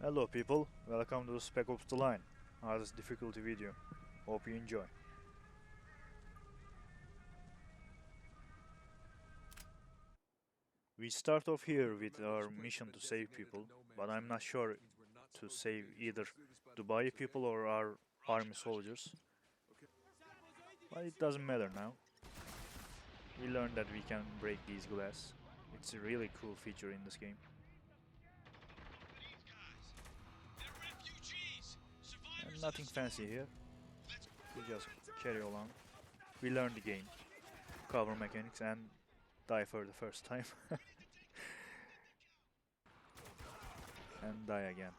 Hello people, welcome to the specopstheline, hardest difficulty video. Hope you enjoy. We start off here with our mission to save people, but I'm not sure to save either Dubai people or our army soldiers. But it doesn't matter now. We learned that we can break these glass. It's a really cool feature in this game. And nothing fancy here. We just carry along. We learn the game, cover mechanics, and die for the first time. And die again.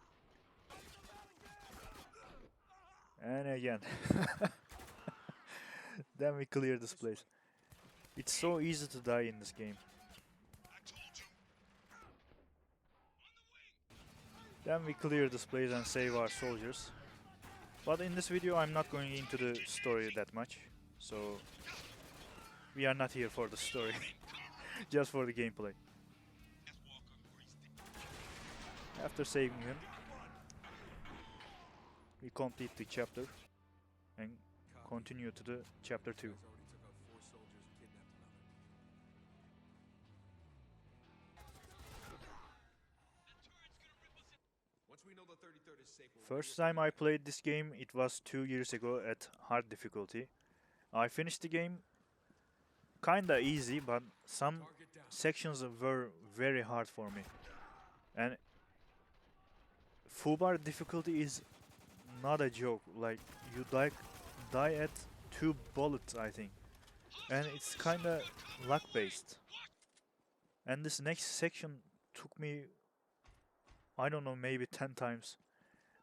And again. Then we clear this place. It's so easy to die in this game. Then we clear this place and save our soldiers. But in this video I'm not going into the story that much. So we are not here for the story. Just for the gameplay. After saving him, we complete the chapter and continue to the chapter 2. First time I played this game, it was 2 years ago at hard difficulty. I finished the game kinda easy, but some sections were very hard for me. And fubar difficulty is not a joke. Like, you die at 2 bullets, I think. And it's kinda luck based. And this next section took me, I don't know, maybe 10 times.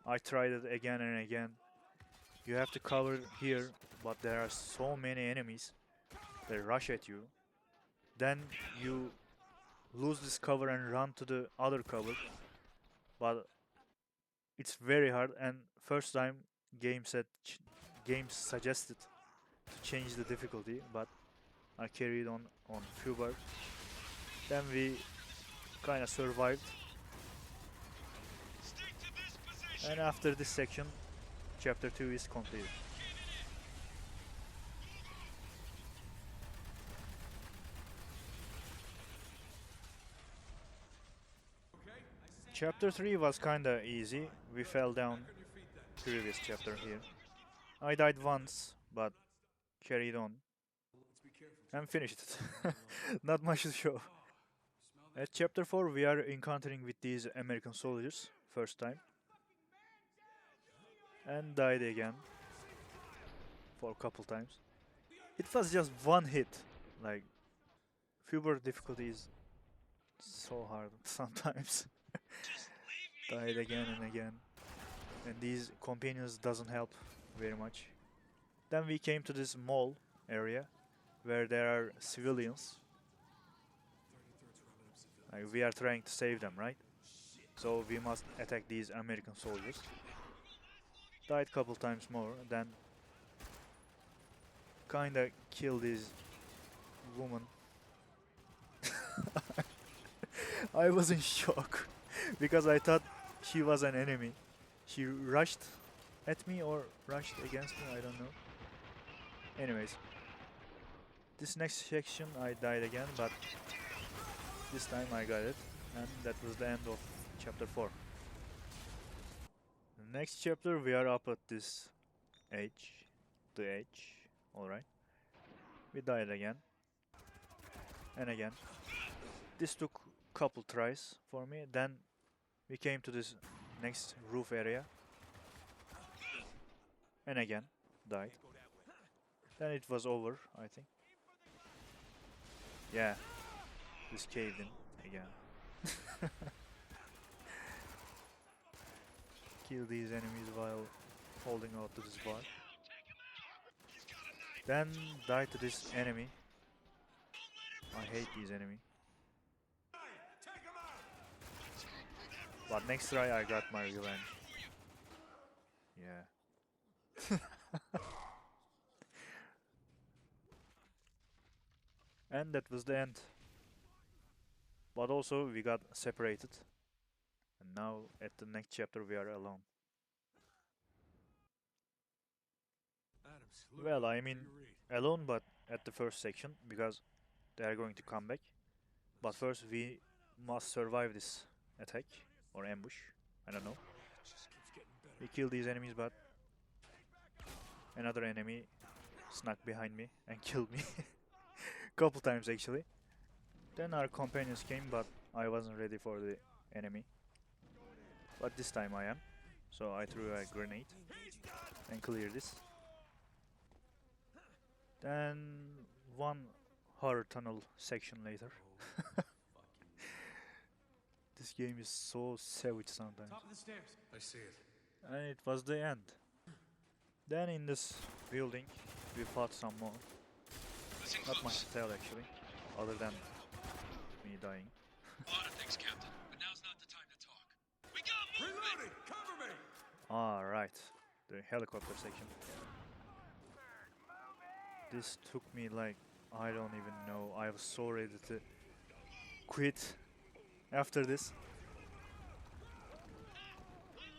I tried it again and again. You have to cover here, but there are so many enemies. They rush at you. Then you lose this cover and run to the other cover. But it's very hard, and first time game suggested to change the difficulty, but I carried on fubar. Then we kinda survived. And after this section, chapter 2 is completed. Chapter 3 was kinda easy. We fell down previous chapter here. I died once, but carried on and finished it. Not much to show. At chapter 4 we are encountering with these American soldiers, first time. And died again for a couple times. It was just one hit. Like, fubar difficulty is so hard sometimes. Died again and again. And these companions doesn't help very much. Then we came to this mall area where there are civilians. Like, we are trying to save them, right? So we must attack these American soldiers. Died couple times more, then kinda kill this woman. I was in shock because I thought she was an enemy. She rushed at me or rushed against me, I don't know. Anyways, this next section I died again, but this time I got it, and that was the end of chapter 4. The next chapter we are up at this edge, alright. We died again, and again. This took couple tries for me, then we came to this next roof area, and again, died. Then it was over, I think. Yeah, this caved in again. Kill these enemies while holding out to this bar. Then die to this enemy. I hate these enemies. But next try I got my revenge. Yeah. And that was the end. But also we got separated. And now at the next chapter we are alone. Well, I mean alone, but at the first section because they are going to come back. But first we must survive this attack or ambush. I don't know. We kill these enemies, but another enemy snuck behind me and killed me. Couple times actually. Then our companions came, but I wasn't ready for the enemy. But this time I am. So I threw a grenade and cleared this. Then one horror tunnel section later. This game is so savage sometimes. Top of the stairs. I see it. And it was the end. Then in this building we fought some more. Not much to tell actually, other than me dying. A lot of things, Captain, but now's not the time to talk. We got movement! Reloading! Cover me! Alright, the helicopter section. This took me like, I don't even know, I was so ready to quit after this.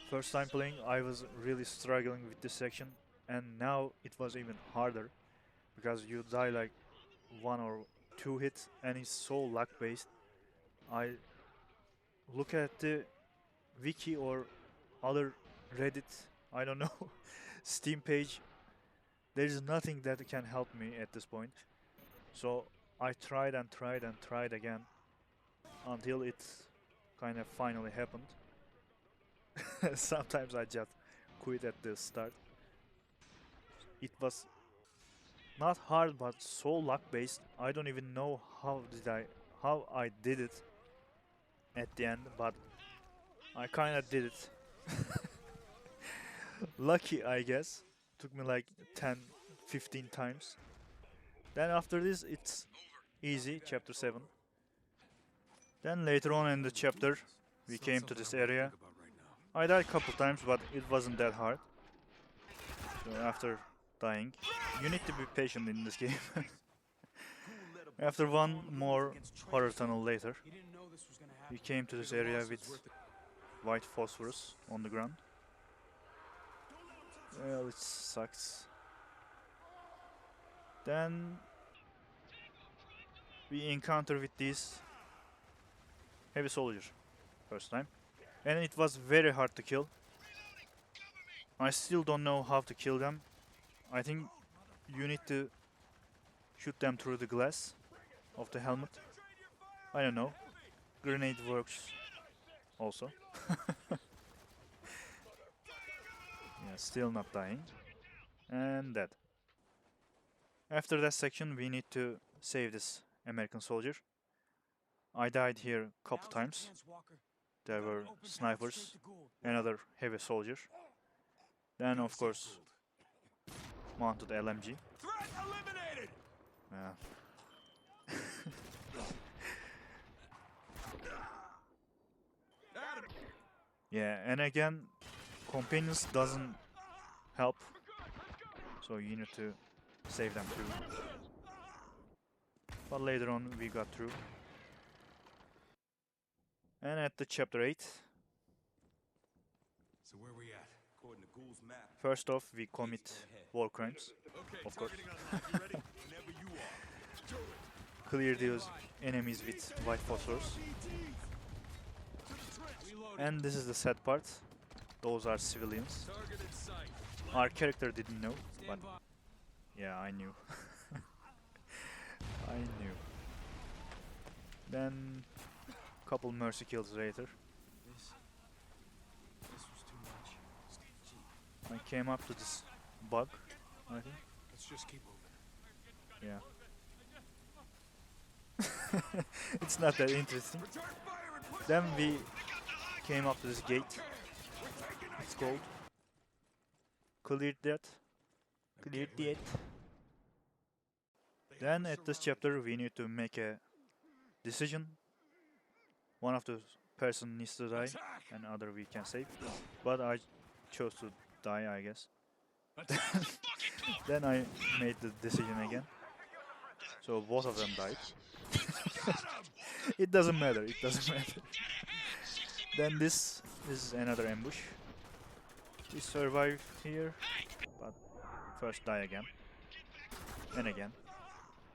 First time playing, I was really struggling with this section, and now it was even harder because you die like 1 or 2 hits and it's so luck based. I look at the wiki or other Reddit, I don't know, Steam page. There is nothing that can help me at this point. So I tried and tried and tried again until it kind of finally happened. Sometimes I just quit at the start. It was not hard but so luck based. I don't even know how I did it at the end, but I kind of did it. Lucky, I guess. Took me like 10-15 times. Then after this it's easy, chapter 7. Then later on in the chapter we came to this area. I died a couple times but it wasn't that hard. So after dying, you need to be patient in this game. After one more horror tunnel later, we came to this area with white phosphorus on the ground. Well, it sucks. Then we encounter with these heavy soldiers first time, and it was very hard to kill. I still don't know how to kill them. I think you need to shoot them through the glass of the helmet. I don't know. Grenade works also. Yeah, still not dying. And dead. After that section we need to save this American soldier. I died here a couple times. There were snipers, another heavy soldier. Then of course mounted LMG. Yeah. Yeah, and again companions doesn't help, so you need to save them too. But later on we got through. And at the chapter 8, So where we at? According to Ghoul's map. first off we commit war crimes, of course. Clear those enemies with white phosphorus. And this is the sad part. Those are civilians. Our character didn't know, but yeah, I knew. I knew. Then couple mercy kills later. This was too much. I came up to this bug, I think. Let's just keep moving. Yeah. It's not that interesting. Then we came up to this gate. It's called. Cleared that. Cleared that. Then at this chapter we need to make a decision. One of the person needs to die and other we can save. But I chose to die, I guess. Then I made the decision again. So both of them died. It doesn't matter, it doesn't matter. Then this is another ambush. We survive here, but first die again. And again.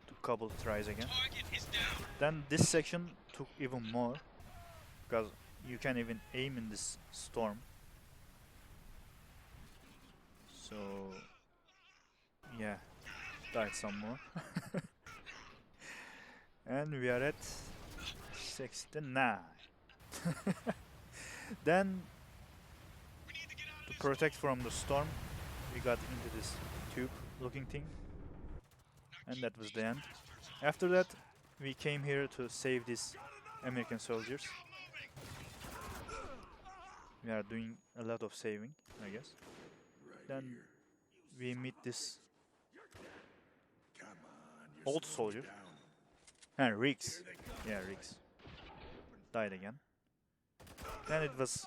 Took couple tries again. Target is down. Then this section took even more, because you can even aim in this storm. So yeah, died some more. And we are at 69. Then to protect from the storm, we got into this tube looking thing, and that was the end. After that, we came here to save these American soldiers. We are doing a lot of saving, I guess. Then we meet this old soldier. And Riggs. Yeah, Riggs. Died again. Then it was...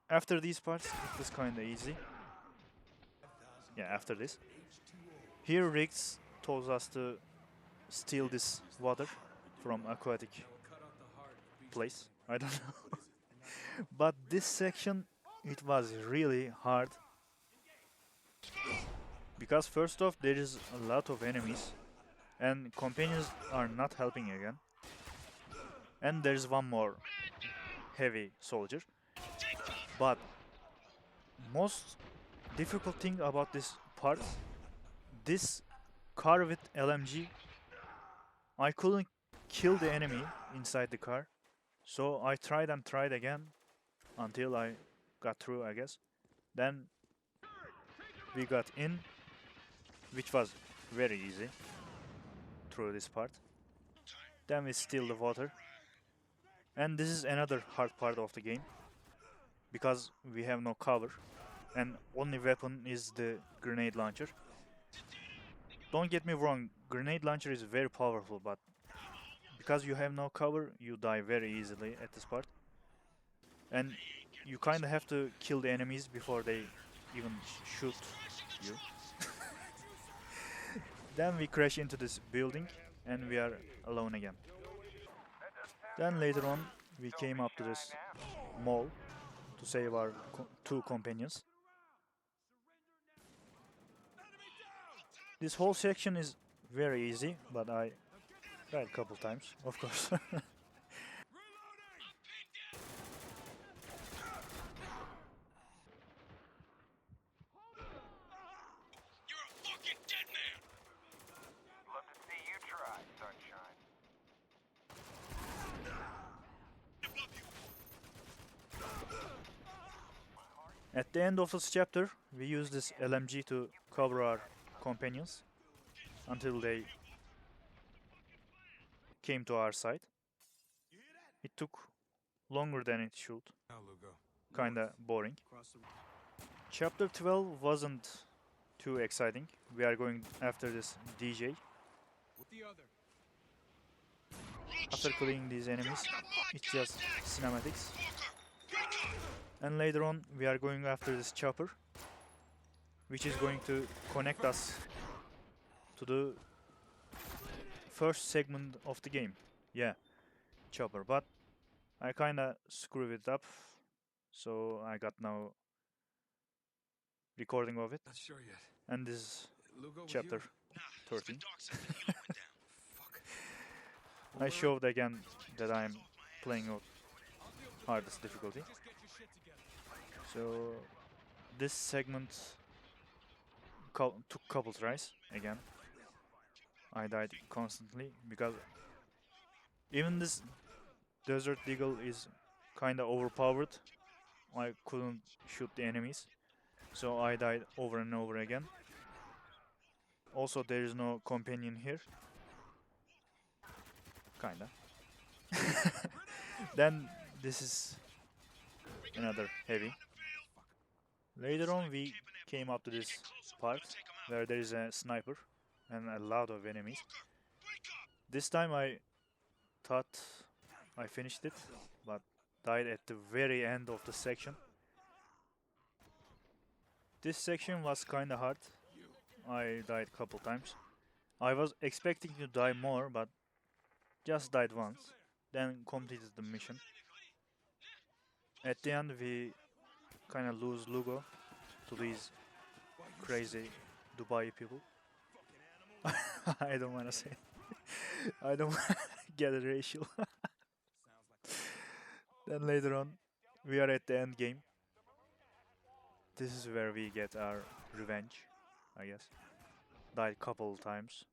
After these parts, it was kinda easy. Yeah, after this. Here Riggs told us to steal this water from aquatic place. I don't know. But this section, it was really hard. Because first off, there is a lot of enemies. And companions are not helping again. And there's one more heavy soldier. But most difficult thing about this part, this car with LMG, I couldn't kill the enemy inside the car. So I tried and tried again until I got through, I guess. Then we got in, which was very easy through this part. Then we steal the water. And this is another hard part of the game, because we have no cover and only weapon is the grenade launcher. Don't get me wrong, grenade launcher is very powerful, but because you have no cover, you die very easily at this part. And you kinda have to kill the enemies before they even shoot you. Then we crash into this building and we are alone again. Then later on, we came up to this mall to save our two companions. This whole section is very easy, but I died a couple times, of course. You're a fucking dead man. Love to see you try, sunshine. Above you. At the end of this chapter, we use this LMG to cover our companions until they came to our side. It took longer than it should. Now, Lugo. Kinda boring. Across the... Chapter 12 wasn't too exciting. We are going after this DJ. With the other. After killing these enemies, it's just cinematics. And later on, we are going after this chopper, which is going to connect us to the first segment of the game. Yeah, chopper. But I kinda screwed it up, so I got no recording of it. Not sure yet. And this is Lugo, with chapter you? 13. Fuck. I showed again that I'm playing on hardest difficulty. So this segment took couple tries again. I died constantly because even this desert eagle is kinda overpowered. I couldn't shoot the enemies, so I died over and over again. Also, there is no companion here. Kinda. Then this is another heavy. Later on, we came up to this part where there is a sniper and a lot of enemies. This time I thought I finished it, but died at the very end of the section. This section was kinda hard. I died a couple times. I was expecting to die more, but just died once. Then completed the mission. At the end, we kind of lose Lugo to these crazy Dubai people. I don't want to say. I don't want to get racial. Then later on, we are at the end game. This is where we get our revenge, I guess. Died couple times.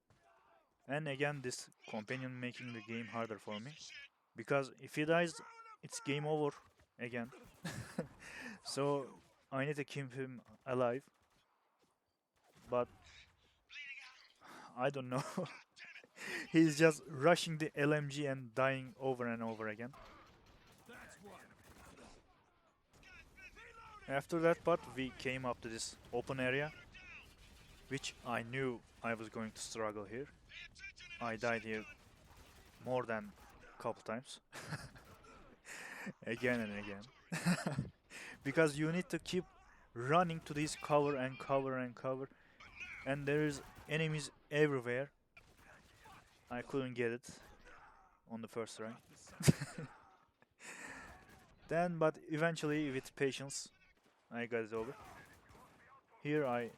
And again, this companion making the game harder for me. Because if he dies, it's game over again. So I need to keep him alive. But I don't know. He's just rushing the LMG and dying over and over again. After that part, we came up to this open area, which I knew I was going to struggle here. I died here more than a couple times. Again and again. Because you need to keep running to this cover and cover and cover. And there is enemies everywhere. I couldn't get it on the first try. Then, but eventually with patience, I got it over. Here I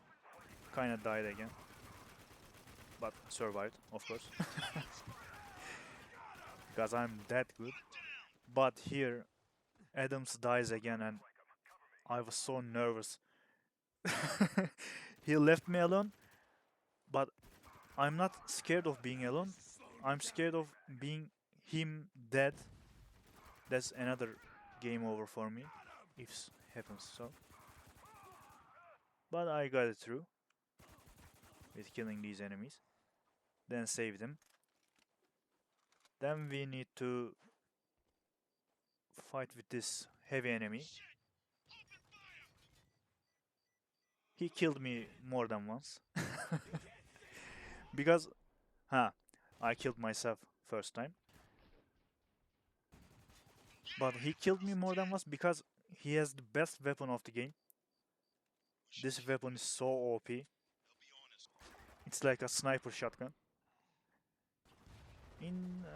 kinda died again. But survived, of course. Because I'm that good. But here, Adams dies again and I was so nervous. He left me alone, but I'm not scared of being alone. I'm scared of being him dead. That's another game over for me, if happens so. But I got it through with killing these enemies. Then save them. Then we need to fight with this heavy enemy. He killed me more than once. Because, I killed myself first time. But he killed me more than once because he has the best weapon of the game. This weapon is so OP. It's like a sniper shotgun.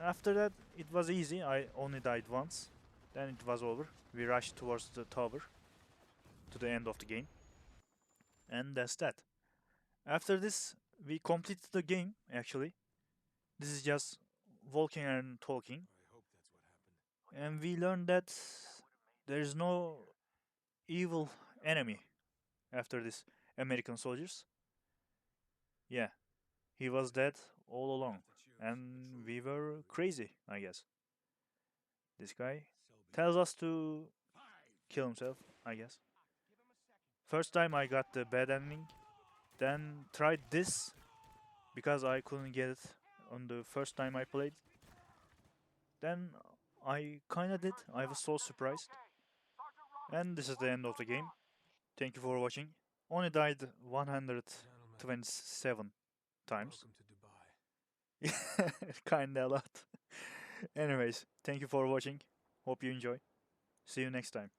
After that, it was easy. I only died once. Then it was over. We rushed towards the tower to the end of the game. And that's that. After this, we completed the game, actually. This is just walking and talking. I hope that's what happened. And we learned that there is no evil enemy after this American soldiers. Yeah, he was dead all along. And we were crazy, I guess. This guy tells us to kill himself, I guess. First time I got the bad ending. Then tried this because I couldn't get it on the first time I played. Then I kinda did. I was so surprised. And this is the end of the game. Thank you for watching. Only died 127 times. Welcome to Dubai. Kinda a lot. Anyways, thank you for watching. Hope you enjoy. See you next time.